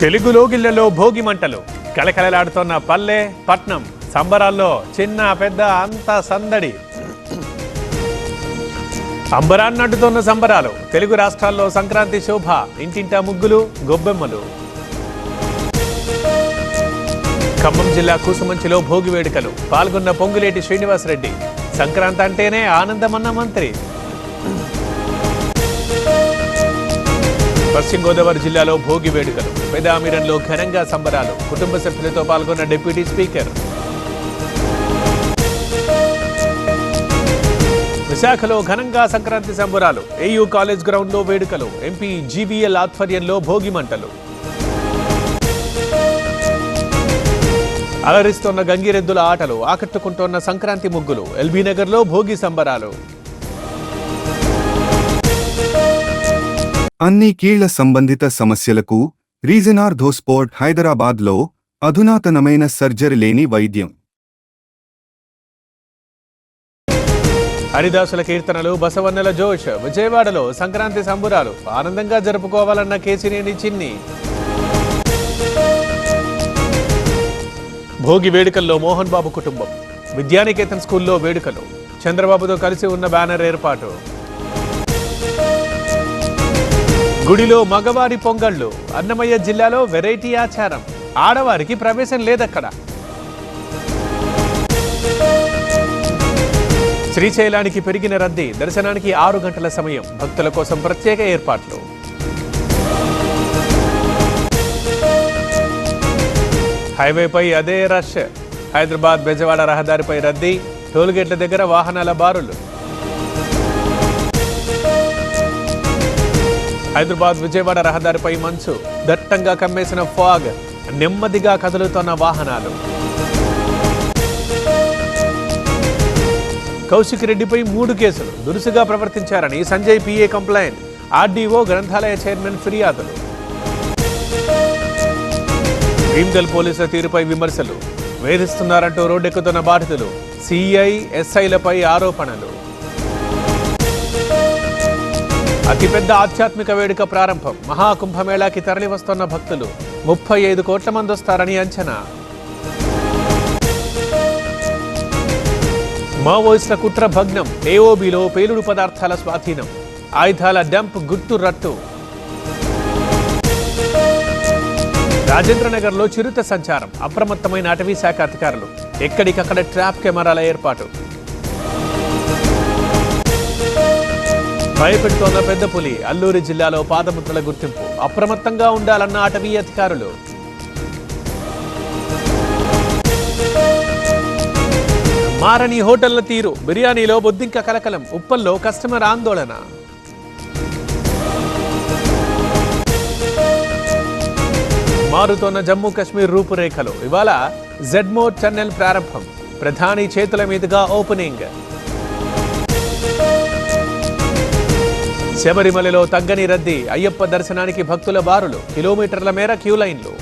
తెలుగులో గిళ్లలో భోగి మంటలు కలకలలాడుతున్న పల్లె పట్నం సంబరాల్లో చిన్న పెద్ద అంత సందడి. అంబరాన్నట్టుతున్న సంబరాలు తెలుగు రాష్ట్రాల్లో సంక్రాంతి శోభ. ఇంటింటా ముగ్గులు గొబ్బెమ్మలు. ఖమ్మం జిల్లా కూసుమంచిలో భోగి వేడుకలు పాల్గొన్న పొంగులేటి శ్రీనివాసరెడ్డి. సంక్రాంతి అంటేనే ఆనందమన్న మంత్రి. పశ్చిమ గోదావరి జిల్లాలో భోగి వేడుకలు పెదామిరంలో ఘనంగా సంబరాలు. కుటుంబ సభ్యులతో పాల్గొన్న డిప్యూటీ స్పీకర్. విశాఖలో ఘనంగా సంక్రాంతి సంబరాలు. ఏయూ కాలేజ్ గ్రౌండ్లో వేడుకలు. ఎంపీ జీవీఎల్ ఆధ్వర్యంలో భోగి మంటలు. అలరిస్తున్న గంగిరెద్దుల ఆటలు ఆకట్టుకుంటోన్న సంక్రాంతి ముగ్గులు. ఎల్బీ నగర్లో భోగి సంబరాలు. అన్ని కీళ్ల సంబంధిత సమస్యలకు రీజన్ ఆర్థోస్పోర్ట్ హైదరాబాద్లో అధునాతనమైన సర్జరీ లేని వైద్యం. హరిదాసుల కీర్తనలు బసవన్నెల జోష్. విజయవాడలో సంక్రాంతి సంబురాలు ఆనందంగా జరుపుకోవాలన్న కేసినేని చిన్ని. భోగి వేడుకల్లో మోహన్ బాబు కుటుంబం. విద్యానికేతన్ స్కూల్లో వేడుకలు. చంద్రబాబుతో కలిసి ఉన్న బ్యానర్ ఏర్పాటు. గుడిలో మగవారి పొంగళ్ళు. అన్నమయ్య జిల్లాలో వెరైటీ ఆచారం. ఆడవారికి ప్రవేశం లేదక్కడ. శ్రీశైలానికి పెరిగిన రద్దీ. దర్శనానికి 6 గంటల సమయం. భక్తుల కోసం ప్రత్యేక ఏర్పాట్లు. హైవేపై అదే రష్. హైదరాబాద్ బెజవాడ రహదారిపై రద్దీ. టోల్గేట్ల దగ్గర వాహనాల బారులు. హైదరాబాద్ విజయవాడ రహదారిపై మంచు. దట్టంగా కమ్మేసిన ఫాగ్. నెమ్మదిగా కదులుతున్న వాహనాలు. కౌశిక్ రెడ్డిపై 3 కేసులు. దురుసుగా ప్రవర్తించారని సంజయ్ పిఏ కంప్లైంట్. ఆర్డీఓ గ్రంథాలయ చైర్మన్ ఫిర్యాదులు. భీమ్గల్ పోలీసుల తీరుపై విమర్శలు. వేధిస్తున్నారంటూ రోడ్డెక్కుతున్న బాధితులు. సిఐ ఎస్ఐలపై ఆరోపణలు. అతిపెద్ద ఆధ్యాత్మిక వేడుక ప్రారంభం. మహాకుంభమేళాకి తరలివస్తున్న భక్తులు 35 కోట్ల మంది వస్తారని అంచనా. మావోయిస్టుల కుట్ర భగ్నం. ఏఓబీలో పేలుడు పదార్థాల స్వాధీనం. ఆయుధాల డంప్ గుర్తు రట్టు. రాజేంద్రనగర్లో చిరుత సంచారం. అప్రమత్తమైన అటవీ శాఖ అధికారులు. ఎక్కడికక్కడ ట్రాప్ కెమెరాల ఏర్పాటు. భయపెడుతోన్న పెద్ద పులి. అల్లూరి జిల్లాలో పాదముద్రల గుర్తింపు. అప్రమత్తంగా ఉండాలన్న అటవీ అధికారులు. మారని హోటళ్ల తీరు. బిర్యానీలో బొద్దింక కలకలం. ఉప్పల్లో కస్టమర్ ఆందోళన. మారుతోన్న జమ్మూ కశ్మీర్ రూపురేఖలు. ఇవాళ జెడ్మోర్ టన్నెల్ ప్రారంభం. ప్రధాని చేతుల మీదుగా ఓపెనింగ్. శబరిమలలో తగ్గని రద్దీ. అయ్యప్ప దర్శనానికి భక్తుల బారులు. కిలోమీటర్ల మేర క్యూ లైన్లు.